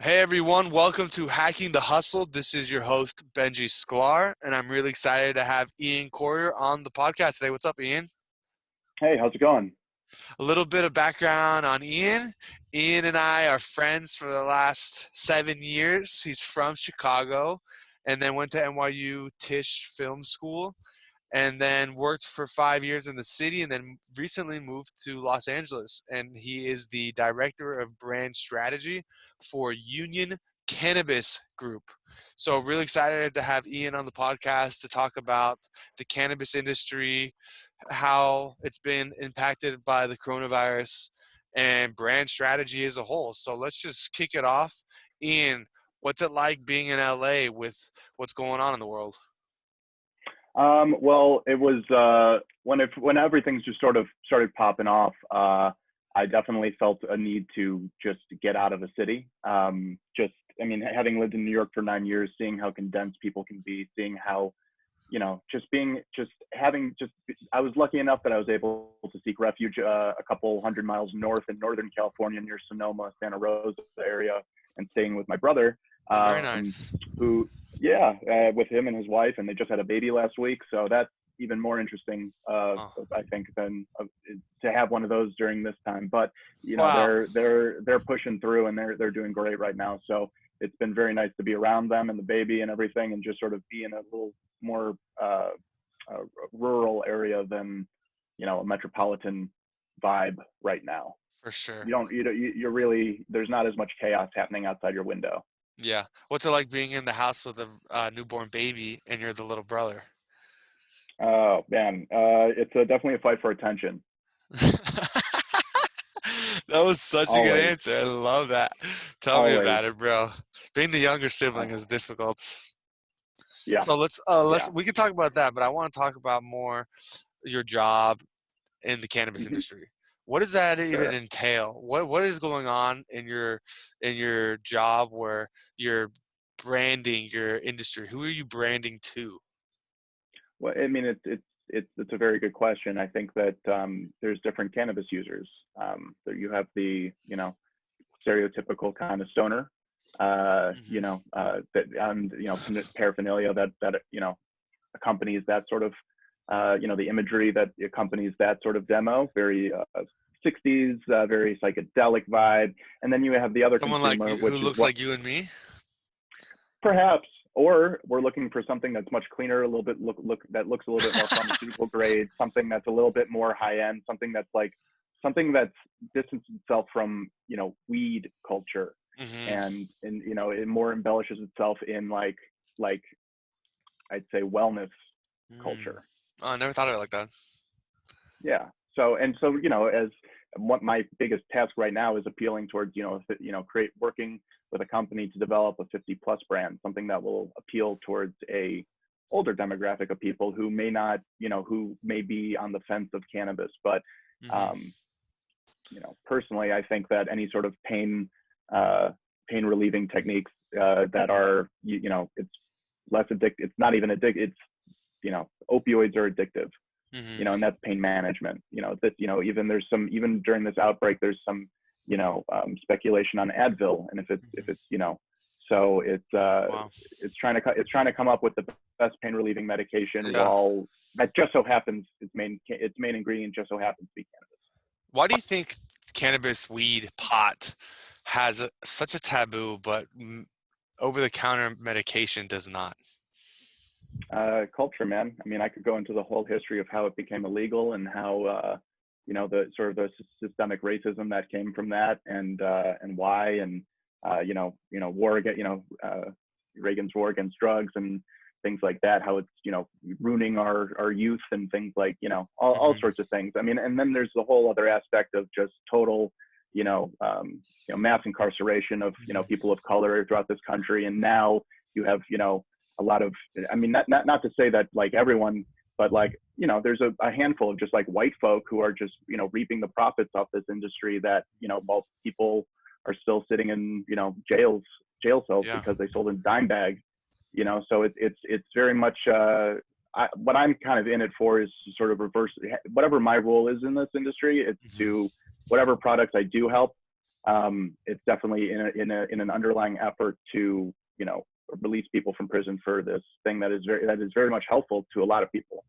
Hey everyone, welcome to Hacking the Hustle. This is your host, Benji Sklar, and I'm really excited to have Ian Courier on the podcast today. What's up, Ian? Hey, how's it going? A little bit of background on Ian. Ian and I are friends for the last 7 years. He's from Chicago and then went to NYU Tisch Film School and then worked for 5 years in the city and then recently moved to Los Angeles. And he is the director of brand strategy for Union Cannabis Group. So really excited to have Ian on the podcast to talk about the cannabis industry, how it's been impacted by the coronavirus and brand strategy as a whole. So let's just kick it off. Ian, what's it like being in LA with what's going on in the world? Well, it was when everything's just sort of started popping off. I definitely felt a need to just get out of the city. I mean, having lived in New York for 9 years, seeing how condensed people can be, seeing how, I was lucky enough that I was able to seek refuge a couple hundred miles north in Northern California near Sonoma, Santa Rosa area, and staying with my brother, Very um, nice. who, yeah, with him and his wife, and they just had a baby last week. So that's even more interesting, Oh, I think, than to have one of those during this time. But wow. they're pushing through, and they're doing great right now. So it's been very nice to be around them and the baby and everything, and just sort of be in a little more rural area than a metropolitan vibe right now. For sure. You don't you're really, there's not as much chaos happening outside your window. Yeah. What's it like being in the house with a newborn baby and you're the little brother? Oh man, it's definitely a fight for attention. That was such a good Always, answer. I love that. Tell me always. about it, bro. Being the younger sibling is Uh, difficult. yeah, So let's yeah. we can talk about that, but I want to talk about more your job in the cannabis Hmm. industry. What does that even Sure. entail? What is going on in your job where you're branding your industry? Who are you branding to? Well, I mean, it's a very good question. I think that there's different cannabis users. So you have the stereotypical kind of stoner, Hmm. that and paraphernalia that accompanies that sort of the imagery that accompanies that sort of demo. Very 60s, very psychedelic vibe. And then you have the other Someone like consumer, you who which is looks what like you and me? perhaps, or we're looking for something that's much cleaner, a little bit that looks a little bit more pharmaceutical grade, something that's a little bit more high end, something that's distanced itself from weed culture, Hmm. and it more embellishes itself in like I'd say wellness Mm. culture. Oh, I never thought of it like that. Yeah. So as what my biggest task right now is appealing towards create working with a company to develop a 50 plus brand, something that will appeal towards a older demographic of people who may not, who may be on the fence of cannabis. But Hmm. um, personally, I think that any sort of uh, pain relieving techniques that are, it's less addictive. It's not even addictive. It's opioids are addictive, Hmm. and that's pain management. Even even during this outbreak, there's some, speculation on Advil, and if Hmm. it's, so Wow. it's trying to come up with the best pain relieving medication, Yeah. while that just so happens its main ingredient just so happens to be cannabis. Why do you think cannabis, weed, pot has such a taboo, but over-the-counter medication does not? Culture, man. I mean, I could go into the whole history of how it became illegal and how the sort of the systemic racism that came from that, and why, and war against Reagan's war against drugs and things like that. How it's ruining our youth and things like all Hmm. sorts of things. I mean, and then there's the whole other aspect of just total mass incarceration of Hmm. people of color throughout this country, and now you have a lot of, I mean, not to say that like everyone, but like there's a handful of just like white folk who are just reaping the profits off this industry, that while people are still sitting in jail cells Yeah. because they sold in dime bags. So it's very much what I'm kind of in it for is to sort of reverse whatever my role is in this industry. It's Hmm. to, whatever products I do help, it's definitely in an underlying effort to, release people from prison for this thing that is very much helpful to a lot of people.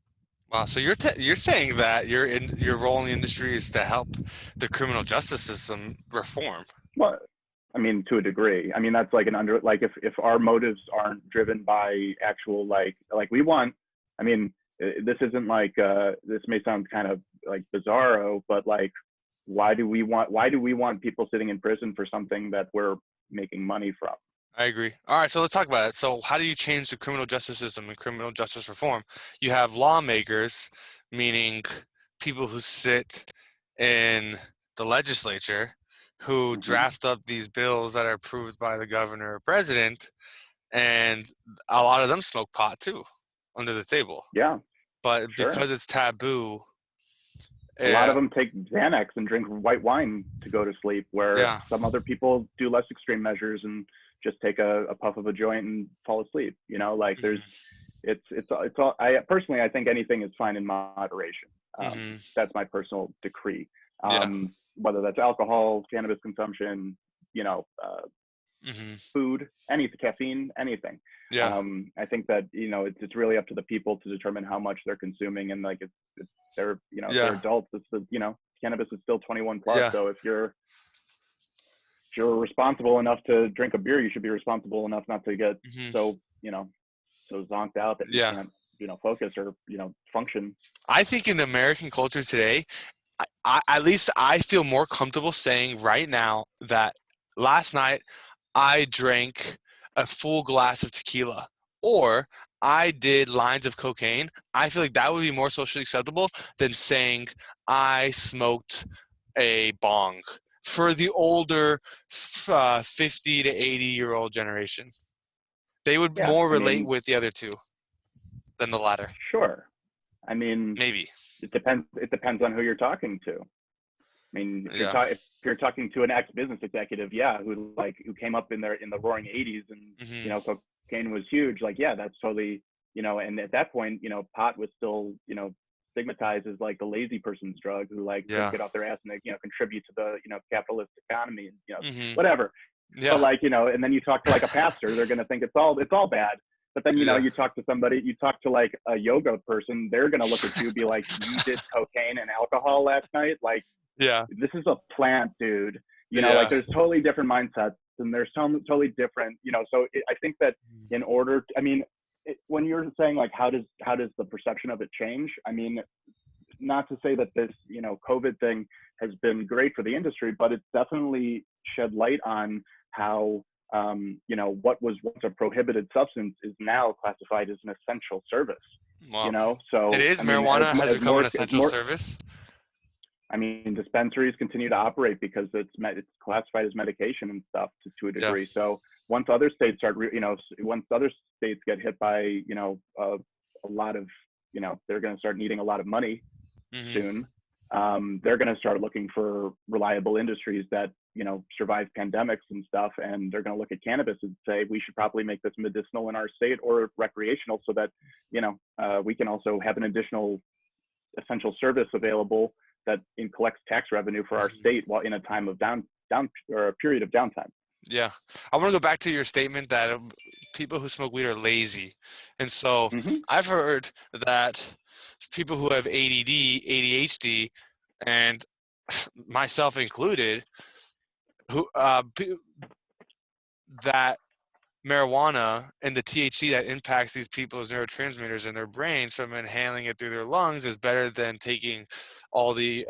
Wow. So you're saying that your role in the industry is to help the criminal justice system reform. Well, I mean, to a degree. I mean, that's like if our motives aren't driven by actual we want. I mean, this isn't this may sound kind of like bizarro, but like, why do we want people sitting in prison for something that we're making money from? I agree. All right, so let's talk about it. So how do you change the criminal justice system and criminal justice reform? You have lawmakers, meaning people who sit in the legislature, who Hmm. draft up these bills that are approved by the governor or president, and a lot of them smoke pot too, under the table. Yeah, But sure. because it's taboo, A lot of uh, them take Xanax and drink white wine to go to sleep, where yeah, some other people do less extreme measures and just take a puff of a joint and fall asleep. Like there's, hmm it's all. I think anything is fine in moderation. hmm That's my personal decree. yeah, Whether that's alcohol, cannabis consumption, you know, uh, hmm food, anything, caffeine, anything. yeah, I think that it's really up to the people to determine how much they're consuming, and like it's they're if they're yeah, adults, it's cannabis is still 21 plus. yeah, So if you're responsible enough to drink a beer, you should be responsible enough not to get hmm so so zonked out that you yeah. can't focus or function. I think in American culture today, at least I feel more comfortable saying right now that last night I drank a full glass of tequila or I did lines of cocaine. I feel like that would be more socially acceptable than saying I smoked a bong for the older 50 to 80-year-old generation. They would Yeah, more I relate mean, with the other two than the latter. sure. I mean, Maybe. it depends. It depends on who you're talking to. I mean, Yeah. if you're talking to an ex-business executive, yeah, who came up in the roaring 80s, and hmm cocaine was huge. Like, yeah, that's totally and at that point, pot was still stigmatized as like the lazy person's drug who like couldn't Yeah. get off their ass and contribute to the capitalist economy and hmm whatever. But Yeah. like and then you talk to like a pastor, they're gonna think it's all bad. But then Yeah. you talk to somebody, you talk to like a yoga person, they're gonna look at you and be like, you did cocaine and alcohol last night, like Yeah. this is a plant, dude. Like Yeah. there's totally different mindsets and there's some totally different, I think that in order, I mean, when you're saying like, how does the perception of it change? I mean, not to say that this, COVID thing has been great for the industry, but it's definitely shed light on how, what was once a prohibited substance is now classified as an essential service. Wow. It So is. I mean, as Marijuana has as become an more as essential more service. I mean, dispensaries continue to operate because it's classified as medication and stuff to a Yeah. degree. So once other states once other states get hit by, a lot of, they're going to start needing a lot of money hmm soon. They're going to start looking for reliable industries that, survive pandemics and stuff. And they're going to look at cannabis and say, we should probably make this medicinal in our state or recreational so that, we can also have an additional essential service available that collects tax revenue for our hmm state while in a time of down or a period of downtime. Yeah. I want to go back to your statement that people who smoke weed are lazy. And so Mm-hmm. I've heard that people who have ADD, ADHD, and myself included, who that marijuana and the THC that impacts these people's neurotransmitters in their brains from inhaling it through their lungs is better than taking all the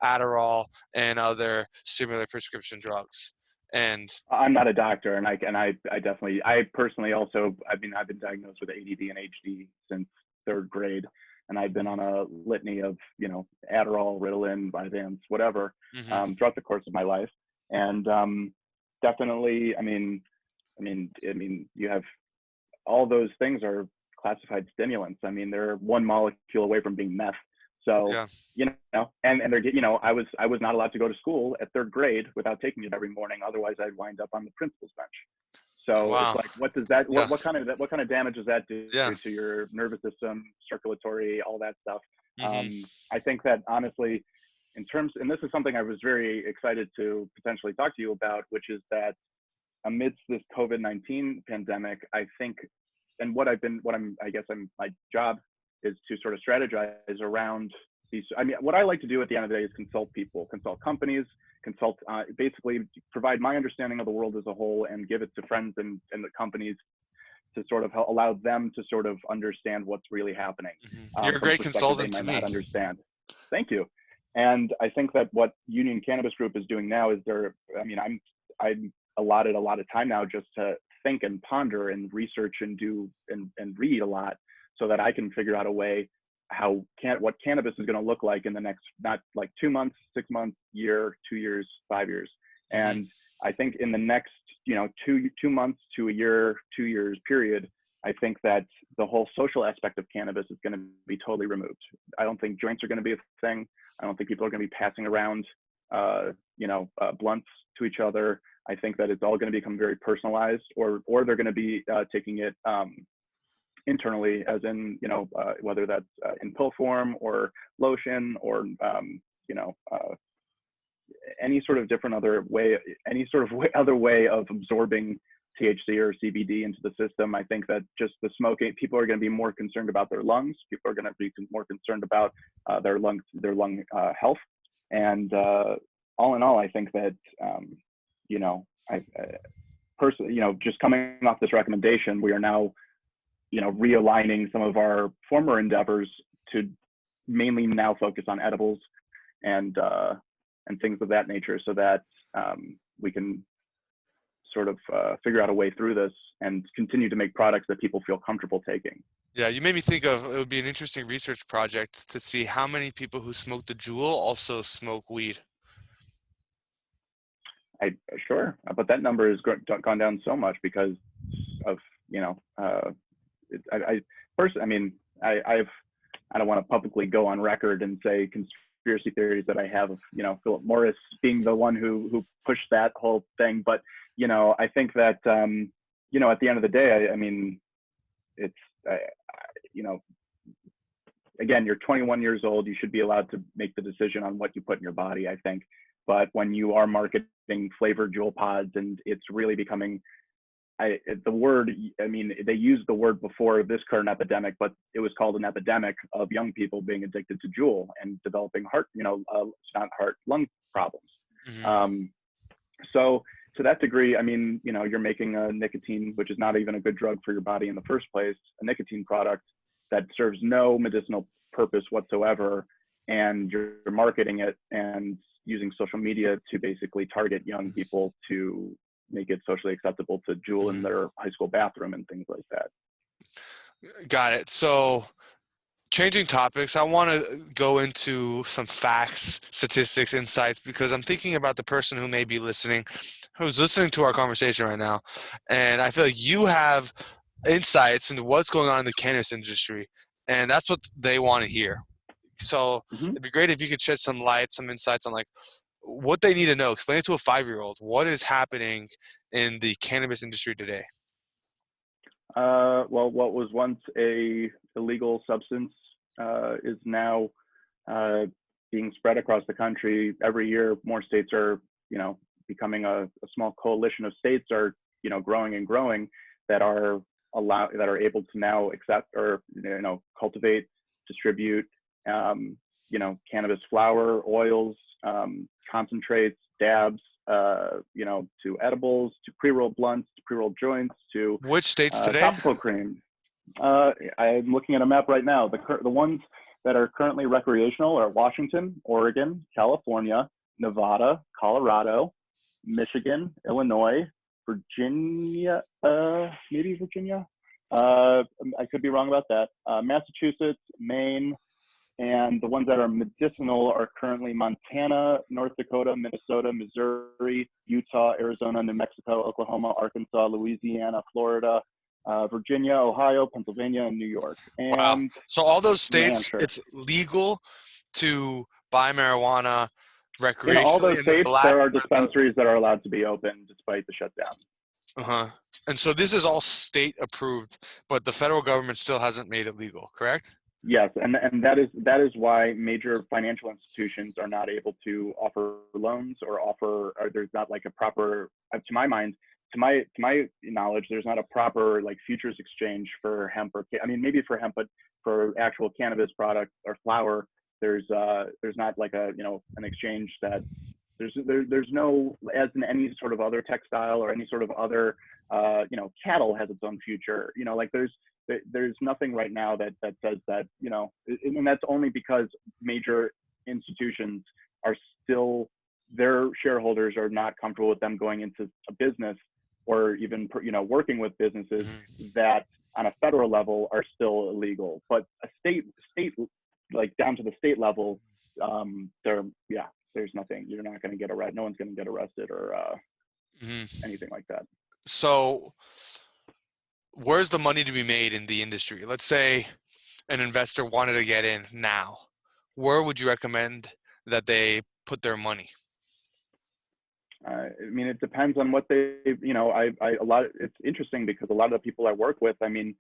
Adderall and other stimulant prescription drugs. And I'm not a doctor, and I definitely, I personally also, I mean, I've been diagnosed with ADD and HD since third grade, and I've been on a litany of, Adderall, Ritalin, Vyvanse, whatever, hmm throughout the course of my life, and definitely, you have all those things are classified stimulants. I mean, they're one molecule away from being meth. So, yeah, and they're, I was not allowed to go to school at third grade without taking it every morning. Otherwise I'd wind up on the principal's bench. So it's wow, like, what does that, yeah, what kind of damage does that do yeah, to your nervous system, circulatory, all that stuff? hmm I think that honestly, in terms, and this is something I was very excited to potentially talk to you about, which is that amidst this COVID-19 pandemic, I think, and my job is to sort of strategize around these. I mean, what I like to do at the end of the day is consult people, consult companies, basically provide my understanding of the world as a whole and give it to friends and the companies to sort of allow them to sort of understand what's really happening. You're a from great perspective they consultant to might me. not understand. Thank you. And I think that what Union Cannabis Group is doing now is I'm allotted a lot of time now just to think and ponder and research and do and read a lot so that I can figure out a way what cannabis is going to look like in the next, not like 2 months, 6 months, year, 2 years, 5 years. And I think in the next, 2 months to a year, 2 years period, I think that the whole social aspect of cannabis is going to be totally removed. I don't think joints are going to be a thing. I don't think people are going to be passing around, blunts to each other. I think that it's all going to become very personalized, or they're going to be taking it internally, as in, whether that's in pill form or lotion or, any sort of different other way, other way of absorbing THC or CBD into the system. I think that just the smoking, people are going to be more concerned about their lungs. People are going to be more concerned about their lung health. And all in all, I think that, personally, just coming off this recommendation, we are now, realigning some of our former endeavors to mainly now focus on edibles and things of that nature, so that we can sort of figure out a way through this and continue to make products that people feel comfortable taking. Yeah, you made me think of, it would be an interesting research project to see how many people who smoke the Juul also smoke weed. Sure, but that number has gone down so much because of, I don't want to publicly go on record and say conspiracy theories that I have of, Philip Morris being the one who pushed that whole thing. But, I think that, at the end of the day, again, you're 21 years old. You should be allowed to make the decision on what you put in your body, I think. But when you are marketing flavored Juul pods, and it's really becoming, they used the word before this current epidemic, but it was called an epidemic of young people being addicted to Juul and developing lung problems. So to that degree, you're making a nicotine, which is not even a good drug for your body in the first place, a nicotine product that serves no medicinal purpose whatsoever, and you're marketing it and using social media to basically target young people to make it socially acceptable to Juul in their high school bathroom and things like that. Got it. So changing topics, I want to go into some facts, statistics, insights, because I'm thinking about the person who may be listening, who's listening to our conversation right now. And I feel like you have insights into what's going on in the cannabis industry, and that's what they want to hear. So it'd be great if you could shed some light, some insights on like what they need to know. Explain it to a 5-year-old. What is happening in the cannabis industry today? Well, what was once a illegal substance is now being spread across the country. Every year, more states are, becoming a small coalition of states are, growing and growing that are able to now accept or, cultivate, distribute, cannabis flower, oils, concentrates, dabs, to edibles, to pre-rolled blunts, to pre-rolled joints, to which states today? Topical cream. I'm looking at a map right now. The ones that are currently recreational are Washington, Oregon, California, Nevada, Colorado, Michigan, Illinois, Virginia, maybe Virginia. I could be wrong about that. Massachusetts, Maine, and the ones that are medicinal are currently Montana, North Dakota, Minnesota, Missouri, Utah, Arizona, New Mexico, Oklahoma, Arkansas, Louisiana, Florida, Virginia, Ohio, Pennsylvania, and New York. And wow. So all those states, it's legal to buy marijuana recreationally. In all those states, there are dispensaries that are allowed to be open despite the shutdown. And so this is all state approved, but the federal government still hasn't made it legal, correct? Yes, and that is why major financial institutions are not able to offer loans or there's not like a proper, to my mind, to my knowledge, there's not a proper like futures exchange for hemp I mean maybe for hemp, but for actual cannabis product or flower, there's not like a an exchange that there's no, as in any sort of other textile or any sort of other cattle has its own future, like there's nothing right now that says that, and that's only because major institutions are still, their shareholders are not comfortable with them going into a business or even working with businesses that on a federal level are still illegal, but a state like down to the state level, there's nothing, you're not going to get arrested, no one's going to get arrested or anything like that. So where's the money to be made in the industry? Let's say an investor wanted to get in now. Where would you recommend that they put their money? I mean, it depends on what they, it's interesting because a lot of the people I work with, I mean,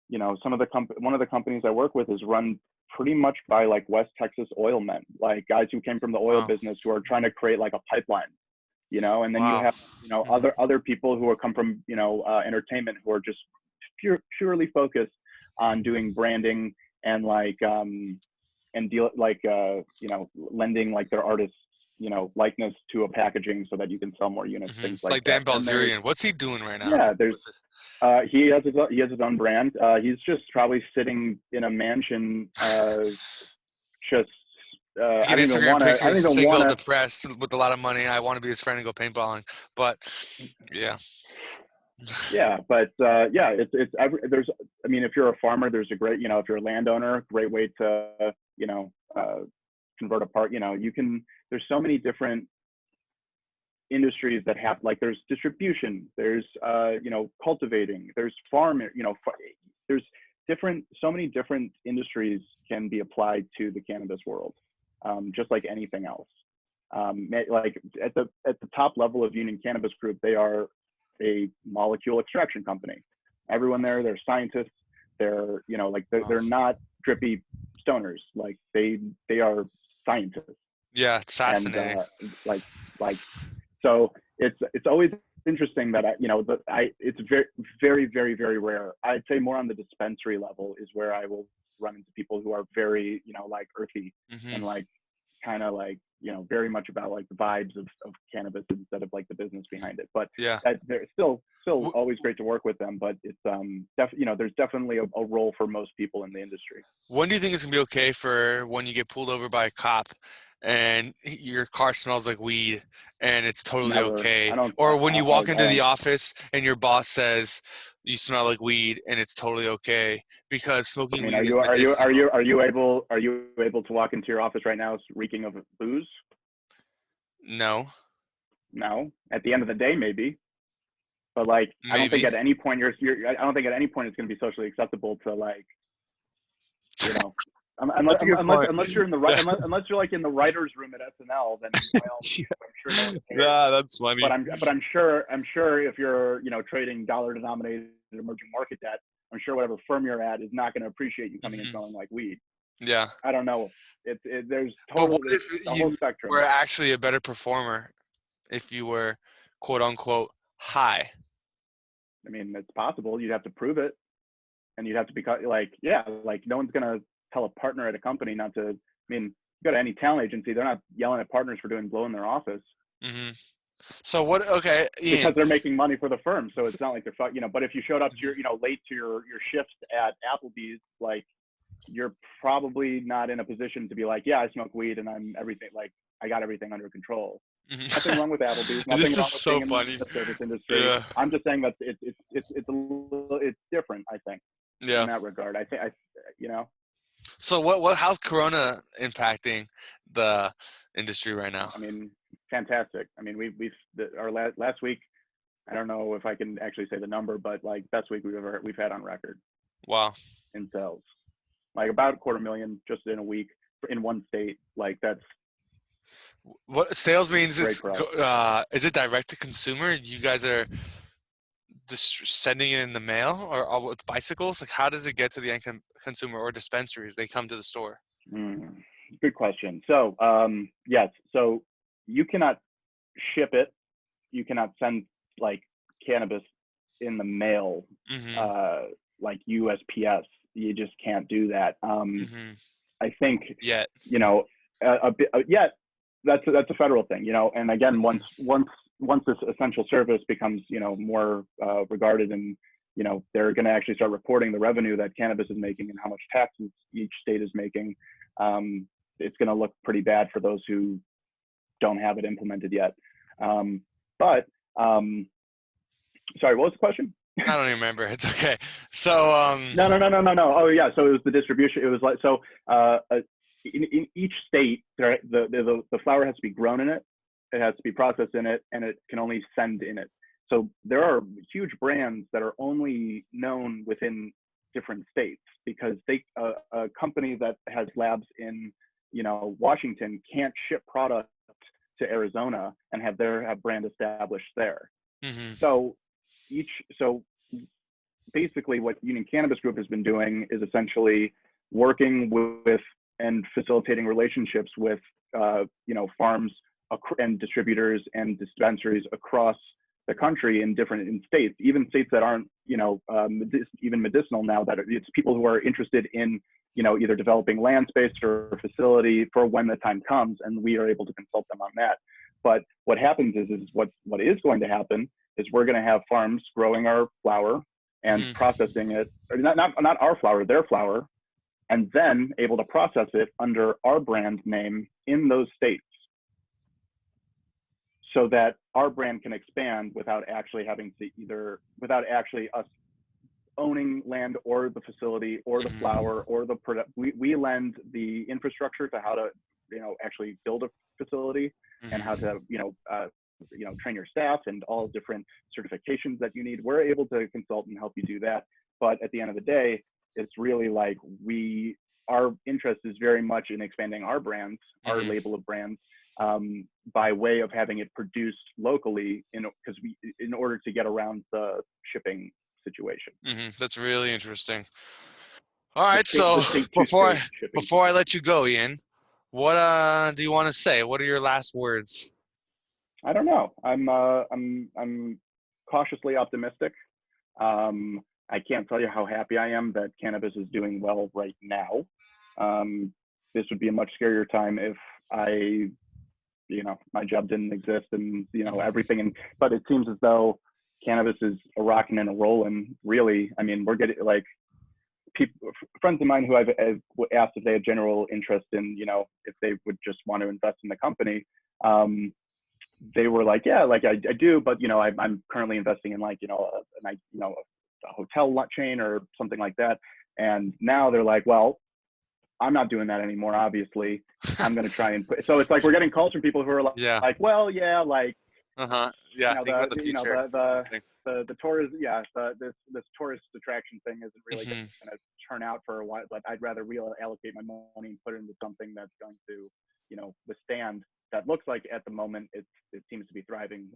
one of the companies I work with is run pretty much by like West Texas oil men, like guys who came from the oil business who are trying to create like a pipeline, and then you have, other people who are come from, entertainment who are just purely focused on doing branding and like, and deal like, lending like their artists, likeness to a packaging so that you can sell more units, things like Dan that. Bilzerian, what's he doing right now? Yeah, he has his own brand. He's just probably sitting in a mansion, just I don't even want to. Single, depressed, with a lot of money. I want to be his friend and go paintballing, but yeah. Yeah, but there's, I mean, if you're a farmer, there's a great, if you're a landowner, great way to, convert a part, there's so many different industries that have, like, there's distribution, there's, cultivating, there's farm, there's so many different industries can be applied to the cannabis world, just like anything else. Like at the top level of Union Cannabis Group, they are a molecule extraction company. Everyone there, they're scientists. They're, they're not drippy stoners. Like they are scientists. Yeah, it's fascinating. And so it's always interesting that it's very, very, very, very rare. I'd say more on the dispensary level is where I will run into people who are very, like earthy and like kind of like, very much about like the vibes of cannabis instead of like the business behind it. But yeah, they're still always great to work with them. But it's there's definitely a role for most people in the industry. When do you think it's gonna be okay for when you get pulled over by a cop and your car smells like weed and it's totally Never. okay? Or when you walk into the office and your boss says you smell like weed and it's totally okay because smoking weed is medicinal. Are you able to walk into your office right now reeking of booze? No. At the end of the day, maybe. But like, maybe. I don't think at any point I don't think at any point it's going to be socially acceptable to like, unless you're in the right, unless you're like in the writers' room at SNL, then I'm sure no one cares. Yeah, that's funny. But I'm sure if you're trading dollar-denominated emerging market debt, I'm sure whatever firm you're at is not going to appreciate you coming in smelling like weed. Yeah. I don't know. There's totally the whole spectrum. We're actually a better performer if you were quote unquote high. I mean, it's possible. You'd have to prove it, and you'd have to be like no one's gonna tell a partner at a company not to. I mean, go to any talent agency, they're not yelling at partners for doing blow in their office. So what? Okay, Ian. Because they're making money for the firm, so it's not like they're But if you showed up to your late to your shift at Applebee's, like, you're probably not in a position to be like, yeah, I smoke weed and I'm everything, like I got everything under control. Nothing wrong with Applebee's. Nothing this wrong is with so being funny. in the service industry. Yeah. I'm just saying that it's different. I think. Yeah. In that regard, I think So how's Corona impacting the industry right now? I mean, fantastic. I mean, our last week, I don't know if I can actually say the number, but like best week we've had on record. Wow. In sales. Like about 250,000 just in a week in one state. Like that's what sales means. Is it direct to consumer? You guys are sending it in the mail or with bicycles? Like, how does it get to the end consumer or dispensaries? They come to the store. Good question. So yes, so you cannot ship it. You cannot send like cannabis in the mail, like USPS. You just can't do that. I think, Yet. you know, a bit, yet that's a federal thing, you know. And again, once this essential service becomes, you know, more regarded, and you know, they're going to actually start reporting the revenue that cannabis is making and how much taxes each state is making. It's going to look pretty bad for those who don't have it implemented yet. But sorry, what was the question? I don't even remember. It's okay. So No. Oh yeah. So it was the distribution. It was like, so in each state, the flower has to be grown in it. It has to be processed in it, and it can only send in it. So there are huge brands that are only known within different states, because a company that has labs in, you know, Washington can't ship product to Arizona and have brand established there. So basically what Union Cannabis Group has been doing is essentially working with and facilitating relationships with you know, farms and distributors and dispensaries across the country in states, even states that aren't, you know, even medicinal now, that it's people who are interested in, you know, either developing land space or a facility for when the time comes, and we are able to consult them on that. But what happens is what is going to happen is we're going to have farms growing our flower and processing it, or not our flower, their flower, and then able to process it under our brand name in those states, so that our brand can expand without actually having to without actually us owning land or the facility or the flower or the product. We lend the infrastructure to how to, you know, actually build a facility and how to, you know, train your staff and all different certifications that you need. We're able to consult and help you do that. But at the end of the day, it's really like our interest is very much in expanding our brands, our label of brands, by way of having it produced locally, in order to get around the shipping situation. That's really interesting. All right, so before I let you go, Ian, what do you want to say? What are your last words? I don't know. I'm cautiously optimistic. I can't tell you how happy I am that cannabis is doing well right now. This would be a much scarier time if my job didn't exist and, you know, everything. But it seems as though cannabis is a rocking and a rolling, really. I mean, we're getting, like, friends of mine who I've asked if they had general interest in, you know, if they would just want to invest in the company. They were like, yeah, like I do, but, you know, I'm currently investing in, like, you know, a hotel chain or something like that. And now they're like, well, I'm not doing that anymore. Obviously, I'm going to try and so it's like we're getting calls from people who are like, like, well, yeah, like, yeah, you know, think about the future. The tourist, this tourist attraction thing isn't really going to turn out for a while. But I'd rather reallocate my money and put it into something that's going to, you know, withstand. That looks like at the moment it seems to be thriving.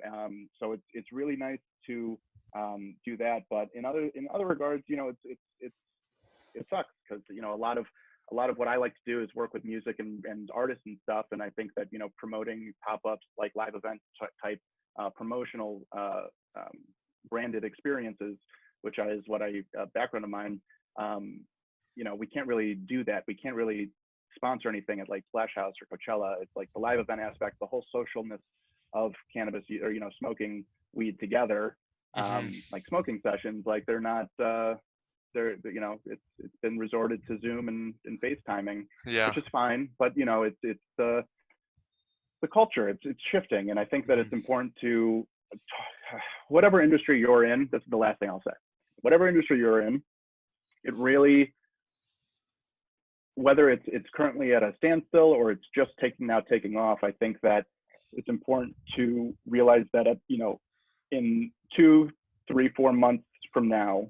So it's really nice to do that. But in other regards, you know, it sucks, because, you know, a lot of what I like to do is work with music and artists and stuff. And I think that, you know, promoting pop-ups, like live event type promotional branded experiences, which is what background of mine, you know, we can't really do that. We can't really sponsor anything at, like, Splash House or Coachella. It's like the live event aspect, the whole socialness of cannabis, or, you know, smoking weed together, like smoking sessions, like they're not, you know, it's been resorted to Zoom and FaceTiming, which is fine. But, you know, it's the culture, it's shifting. And I think that it's important to, whatever industry you're in, that's the last thing I'll say. Whatever industry you're in, it really, whether it's currently at a standstill or it's just taking off, I think that it's important to realize that, you know, in 2, 3, 4 months from now,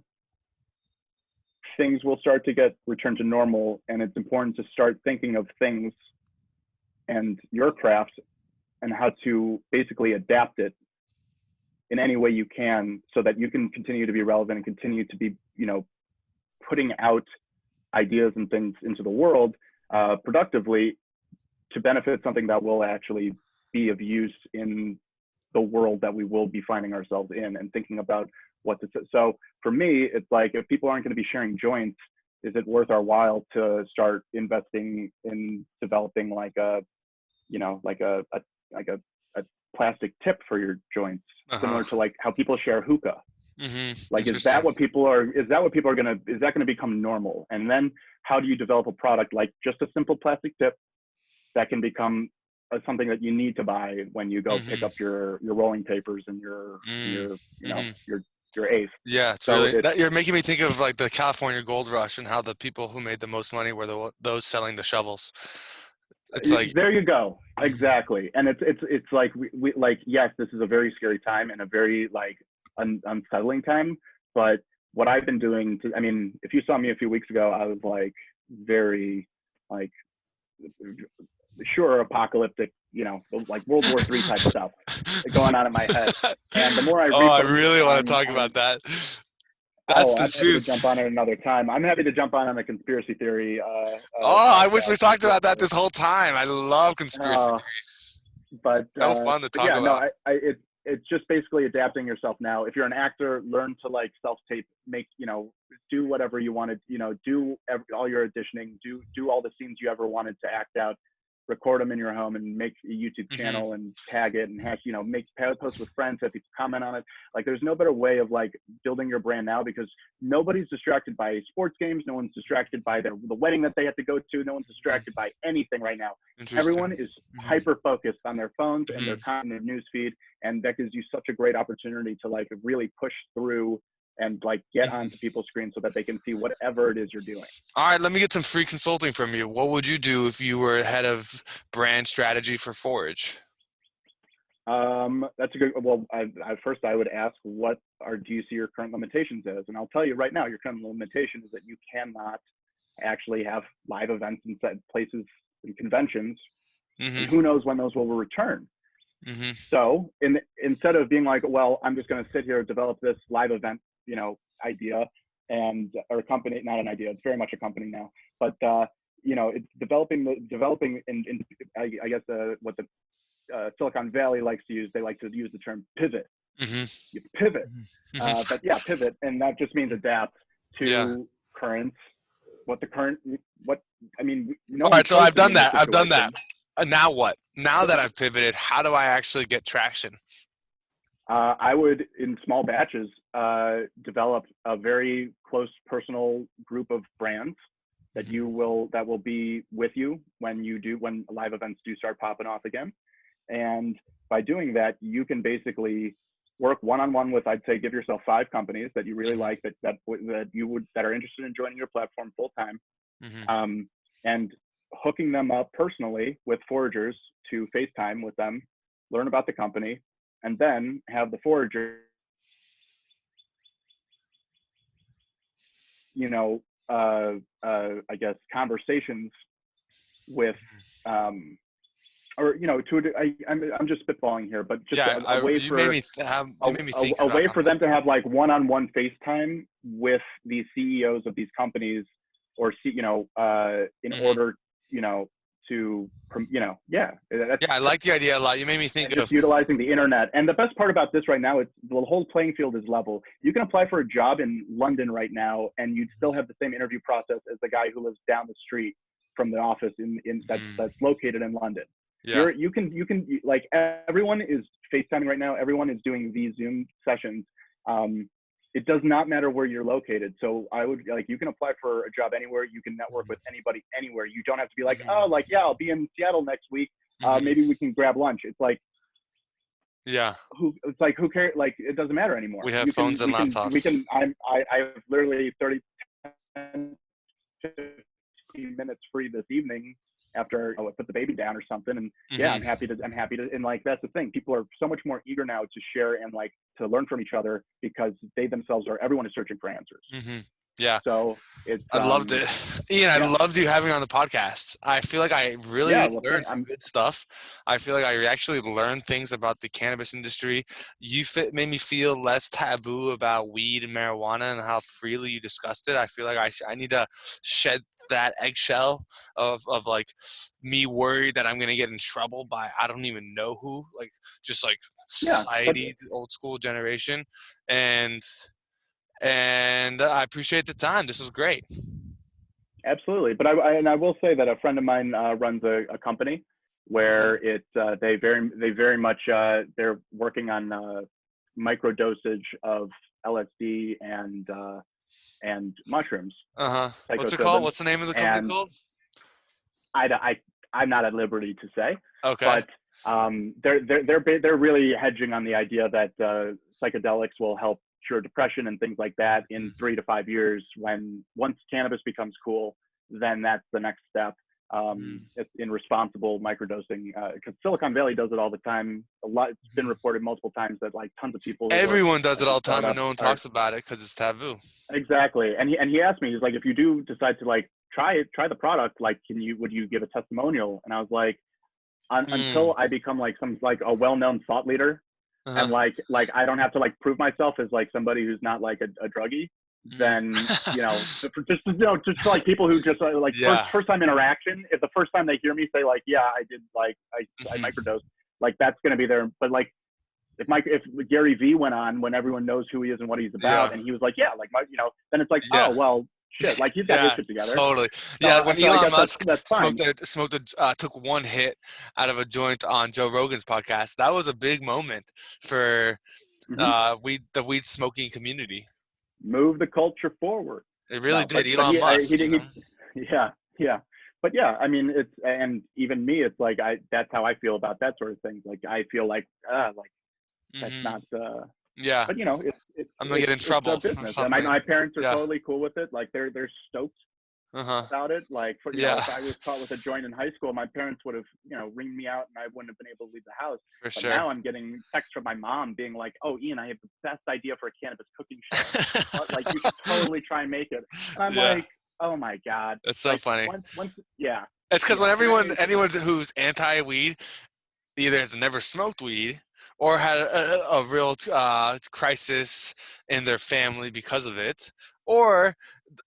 things will start to return to normal, and it's important to start thinking of things and your craft and how to basically adapt it in any way you can so that you can continue to be relevant and continue to be, putting out ideas and things into the world productively to benefit something that will actually be of use in the world that we will be finding ourselves in, and thinking about what to. So for me, it's like, if people aren't going to be sharing joints, is it worth our while to start investing in developing like a plastic tip for your joints, similar to like how people share hookah? Like, is that gonna become normal? And then how do you develop a product like just a simple plastic tip that can become something that you need to buy when you go pick up your rolling papers and your eighth? Yeah, it's So really, that you're making me think of like the California gold rush and how the people who made the most money were those selling the shovels. It's like, there you go. Exactly. And it's like, we like, yes, this is a very scary time and a very like unsettling time, but what I've been doing I mean, if you saw me a few weeks ago, I was like very like sure apocalyptic, like World War III type stuff going on in my head. And the more I oh, I research really want to talk about that. That's the I'm happy to juice. jump on it another time. I'm happy to jump on a conspircy theory. I wish we talked about that this whole time. I love conspiracy theories. But So fun to talk yeah, about. no, it's just basically adapting yourself now. If you're an actor, learn to like self-tape, do whatever you wanted, do all your auditioning, do all the scenes you ever wanted to act out, record them in your home and make a YouTube channel and tag it and make posts with friends, have people comment on it. Like, there's no better way of like building your brand now, because nobody's distracted by sports games. No one's distracted by the wedding that they have to go to. No one's distracted by anything right now. Everyone is hyper focused on their phones and their content, their news feed. And that gives you such a great opportunity to like really push through and like get onto people's screens so that they can see whatever it is you're doing. All right, let me get some free consulting from you. What would you do if you were head of brand strategy for Forage? That's a good. Well, first I would ask, do you see your current limitations as? And I'll tell you right now, your current limitation is that you cannot actually have live events in set places and conventions, and who knows when those will return. So instead of being like, well, I'm just going to sit here and develop this live event, idea, or company, not an idea, it's very much a company now, but it's developing in I guess what the Silicon Valley likes to use. They like to use the term pivot. You pivot, but yeah, pivot, and that just means adapt to currents. All right, so I've done that. Now what? Now that I've pivoted, how do I actually get traction? I would, in small batches, develop a very close personal group of brands that will be with you when live events do start popping off again. And by doing that, you can basically work one-on-one with, I'd say, give yourself 5 companies that you really like, that are interested in joining your platform full time, and hooking them up personally with foragers to FaceTime with them, learn about the company, and then have the forager, I guess, conversations with, I'm just spitballing here, but just a way for them to have like one-on-one FaceTime with the CEOs of these companies, or in order, I like the idea a lot. You made me think of utilizing the internet. And the best part about this right now is the whole playing field is level. You can apply for a job in London right now, and you'd still have the same interview process as the guy who lives down the street from the office that's located in London. Yeah. You can like, everyone is FaceTiming right now. Everyone is doing these Zoom sessions. It does not matter where you're located. So I would you can apply for a job anywhere. You can network with anybody anywhere. You don't have to be like, I'll be in Seattle next week. Maybe we can grab lunch. It's like, who cares? Like, it doesn't matter anymore. We have phones and laptops. I have literally 30 15 minutes free this evening after I put the baby down or something. And I'm happy to, and like, that's the thing. People are so much more eager now to share and like to learn from each other, because they themselves everyone is searching for answers. Yeah. So it's I loved it. Ian, I yeah, loved you having on the podcast. I feel like I yeah. really Well, learned some I'm good stuff. I feel like I actually learned things about the cannabis industry. Made me feel less taboo about weed and marijuana and how freely you discussed it. I feel like I need to shed that eggshell of like me worried that I'm going to get in trouble by I don't even know who, like just like yeah, but society, the old school generation. And I appreciate the time. This was great. absolutely. But I will say that a friend of mine runs a company where Mm-hmm. they very much they're working on micro dosage of LSD and mushrooms, Uh-huh. What's it called? psilocybin, What's the name of the company and called? I I'm not at liberty to say, Okay. but they're really hedging on the idea that psychedelics will help cure depression and things like that in 3 to 5 years. Once cannabis becomes cool, then that's the next step. Mm-hmm. It's in responsible microdosing, because Silicon Valley does it all the time. It's been reported multiple times that like tons of people who work Everyone does at it the all the time and startups no one are talks about it because it's taboo. exactly. And he asked me, he's like, if you do decide to like try the product, like, would you give a testimonial? And I was like, Mm. until I become like like a well-known thought leader, and Uh-huh. like I don't have to like prove myself as like somebody who's not like a druggie, Mm. then just like people who just like Yeah. first time interaction, if the first time they hear me say like, yeah, I did, like I Mm-hmm. microdosed, like that's gonna be there. But like if Gary V went on when everyone knows who he is and what he's about, Yeah. and he was like, yeah, like then it's like, oh Yeah. well, shit, like he's got his Yeah, shit together. totally. Yeah, So when I Elon guess Musk that's fine. took one hit out of a joint on Joe Rogan's podcast, that was a big moment for Hmm. the weed smoking community. Move the culture forward. It really No, did. but Elon Musk, you know. yeah, yeah. But yeah, I mean, it's, and even me, it's like that's how I feel about that sort of things. Like I feel like that's Hmm. not Yeah, but I'm gonna get in it's a trouble or business, and something. my parents are Yeah. totally cool with it. Like they're stoked Uh huh. about it. Like, for Yeah, if I was caught with a joint in high school, my parents would have ringed me out, and I wouldn't have been able to leave the house. for But sure. now I'm getting texts from my mom being like, "Oh, Ian, I have the best idea for a cannabis cooking show. Like, you should totally try and make it." And I'm Yeah, like, "Oh my god!" that's so Like funny. yeah, It's because when yeah. anyone who's anti-weed either has never smoked weed or had a real crisis in their family because of it, or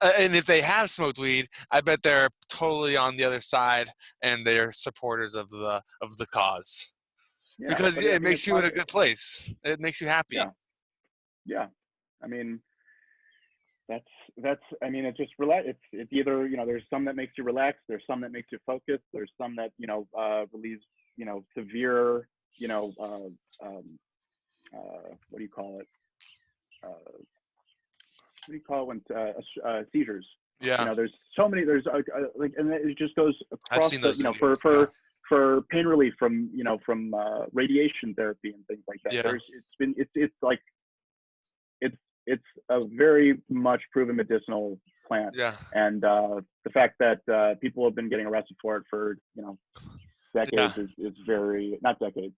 and if they have smoked weed, I bet they're totally on the other side and they're supporters of the cause Yeah, because but I it mean, makes you in a good place. It makes you happy. yeah, yeah. I mean, that's I mean, it's just relax. It's either there's some that makes you relax, there's some that makes you focus, there's some that relieves severe what do you call it? What do you call it when seizures? Yeah, There's so many. There's like, and it just goes I've across seen the those videos. Yeah, for pain relief from radiation therapy and things like that. yeah, It's like it's it's a very much proven medicinal plant, yeah, and the fact that people have been getting arrested for it for yeah, decades is very, not decades,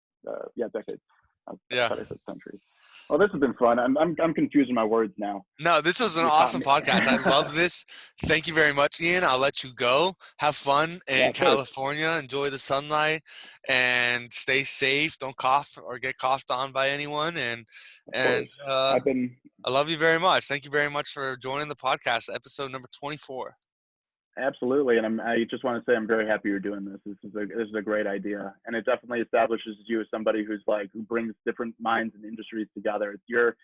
yeah, decades. I yeah. thought I said centuries. Well, this has been fun. I'm confusing my words now. No, this was an You caught awesome me. podcast. I love this. Thank you very much, Ian. I'll let you go. Have fun Yeah, in of course, California. Enjoy the sunlight and stay safe. Don't cough or get coughed on by anyone. of And course. I've been I love you very much. Thank you very much for joining the podcast, episode number 24. absolutely, and I just want to say I'm very happy you're doing this. This is a great idea, and it definitely establishes you as somebody who brings different minds and industries together. You're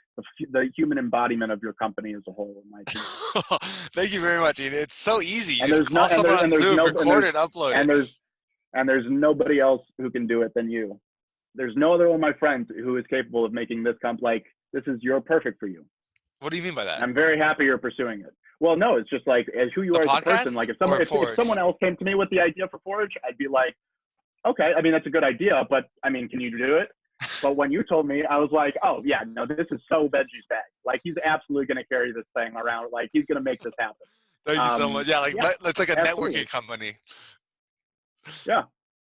the human embodiment of your company as a whole, in my opinion. Thank you very much, Ian. It's so easy. You And just there's no call someone on and there's Zoom, no record it, upload it. and there's and there's nobody else who can do it than you. There's no other one of my friends who is capable of making this like this is you're perfect for you. What do you mean by And that? I'm very happy you're pursuing it. Well, no, it's just like as who you The are as a person. podcast Like or if Forage? someone else came to me with the idea for Forage, I'd be like, okay, I mean that's a good idea, but I mean, can you do it? But when you told me, I was like, oh yeah, no, this is so Veggie's bag. Like he's absolutely going to carry this thing around. Like he's going to make this happen. Thank you so much. Yeah, like Yeah, it's like a absolutely. networking company. Yeah,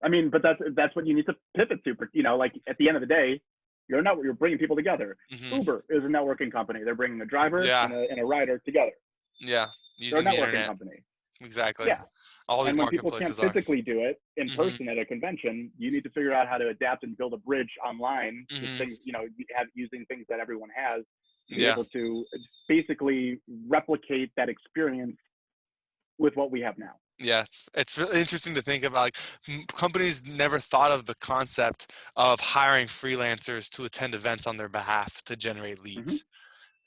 I mean, but that's what you need to pivot to. Like at the end of the day, you're bringing people together. Hmm. Uber is a networking company. They're bringing a driver Yeah, and a rider together. Yeah. They're a Using the networking internet. company. Exactly. Yeah. All these And when people can't marketplaces are. physically do it in Hmm. person at a convention, you need to figure out how to adapt and build a bridge online with Hmm. things, using things that everyone has to be Yeah. able to basically replicate that experience with what we have now. Yeah, it's really interesting to think about. Like, companies never thought of the concept of hiring freelancers to attend events on their behalf to generate Mm-hmm. leads,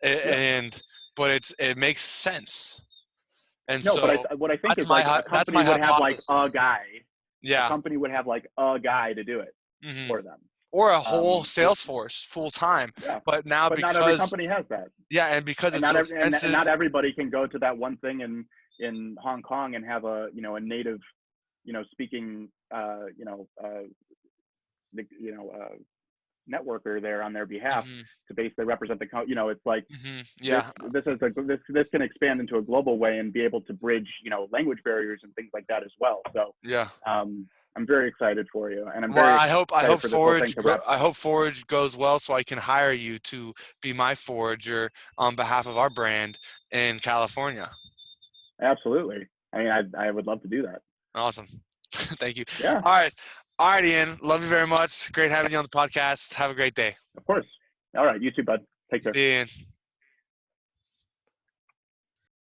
Yeah. and but it makes sense. And No, but so what I think is like a that's company my would have like a hypothesis. guy. A Yeah. company would have like a guy to do it Hmm. for them. Or a whole With sales force full time. Yeah, But now but not every because company has that, yeah, and because and it's so and expensive. not everybody can go to that one thing in Hong Kong and have a native speaking networker there on their behalf Hmm. to basically represent it's like Hmm. this Yeah. this is this can expand into a global way and be able to bridge language barriers and things like that as well. So Yeah. I'm very excited for you, and I'm Well, very I excited hope for this whole thing to wrap I up. hope Forage goes well, so I can hire you to be my forager on behalf of our brand in California. Absolutely. I mean, I would love to do that. Awesome. Thank you. Yeah, All right. All right, Ian. Love you very much. Great having you on the podcast. Have a great day. of course. All right, you too, bud. Take care. See you, Ian.